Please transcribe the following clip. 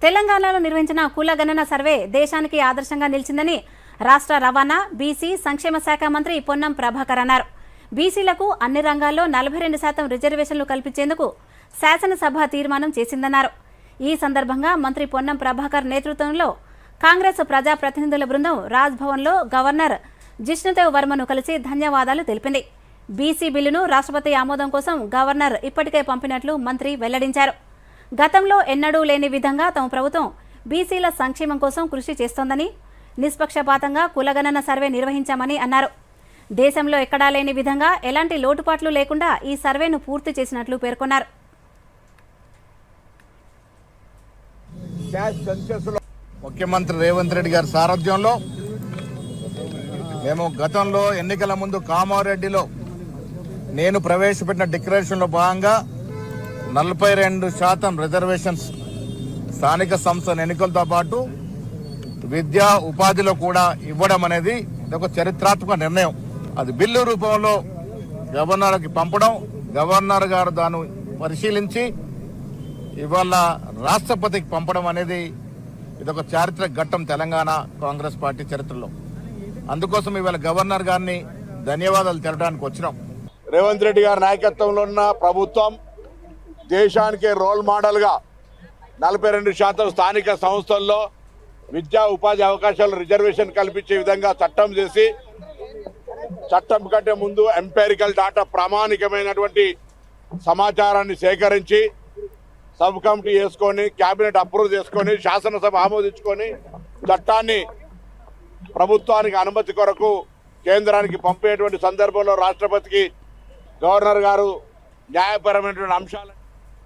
తెలంగాణలో నిర్వహించిన కులగణన సర్వే దేశానికి ఆదర్శంగా నిలిచిందని రాష్ట్ర రవాణా, బీసీ సంక్షేమ శాఖ మంత్రి పొన్నం ప్రభాకర్ అన్నారు. బీసీలకు అన్ని రంగాల్లో 42% రిజర్వేషన్లు కల్పించేందుకు శాసనసభ తీర్మానం చేసిందన్నారు. ఈ సందర్భంగా మంత్రి పొన్నం ప్రభాకర్ నేతృత్వంలో కాంగ్రెస్ ప్రజాప్రతినిధుల బృందం రాజ్భవన్లో గవర్నర్ జిష్ణుదేవ్ వర్మను కలిసి ధన్యవాదాలు తెలిపింది. బీసీ బిల్లును రాష్ట్రపతి ఆమోదం కోసం గవర్నర్ ఇప్పటికే పంపినట్లు మంత్రి వెల్లడించారు. గతంలో ఎన్నడూ లేని విధంగా తమ ప్రభుత్వం బీసీల సంక్షేమం కోసం కృషి చేస్తోందని, నిష్పక్షపాతంగా కులగణన సర్వే నిర్వహించామని అన్నారు. దేశంలో ఎక్కడా లేని విధంగా ఎలాంటి లోటుపాట్లు లేకుండా ఈ సర్వేను పూర్తి చేసినట్లు పేర్కొన్నారు. ముఖ్యమంత్రి రేవంత్ రెడ్డి గారి సారథ్యంలో మేము గతంలో ఎన్నికల ముందు కామారెడ్డిలో నేను ప్రవేశపెట్టిన డిక్లరేషన్లో భాగంగా 42% రిజర్వేషన్స్ స్థానిక సంస్థల ఎన్నికలతో పాటు విద్యా ఉపాధిలో కూడా ఇవ్వడం అనేది ఒక చరిత్రాత్మక నిర్ణయం. అది బిల్లు రూపంలో గవర్నర్కి పంపడం, గవర్నర్ గారు దాన్ని పరిశీలించి ఇవాళ రాష్ట్రపతికి పంపడం అనేది ఇదొక చారిత్రక ఘట్టం తెలంగాణ కాంగ్రెస్ పార్టీ చరిత్రలో. అందుకోసం ఇవాళ గవర్నర్ గారిని ధన్యవాదాలు తెలపడానికి వచ్చినాం. రేవంత్ రెడ్డి గారి నాయకత్వంలో ఉన్న ప్రభుత్వం దేశానికే రోల్ మోడల్గా 42% స్థానిక సంస్థల్లో విద్యా ఉపాధి అవకాశాలు రిజర్వేషన్ కల్పించే విధంగా చట్టం చేసి, చట్టం కంటే ముందు ఎంపెరికల్ డాటా ప్రామాణికమైనటువంటి సమాచారాన్ని సేకరించి సబ్ కమిటీ చేసుకొని, క్యాబినెట్ అప్రూవ్ చేసుకొని, శాసనసభ ఆమోదించుకొని చట్టాన్ని ప్రభుత్వానికి అనుమతి కొరకు కేంద్రానికి పంపేటువంటి సందర్భంలో రాష్ట్రపతికి గవర్నర్ గారు న్యాయపరమైనటువంటి అంశాలు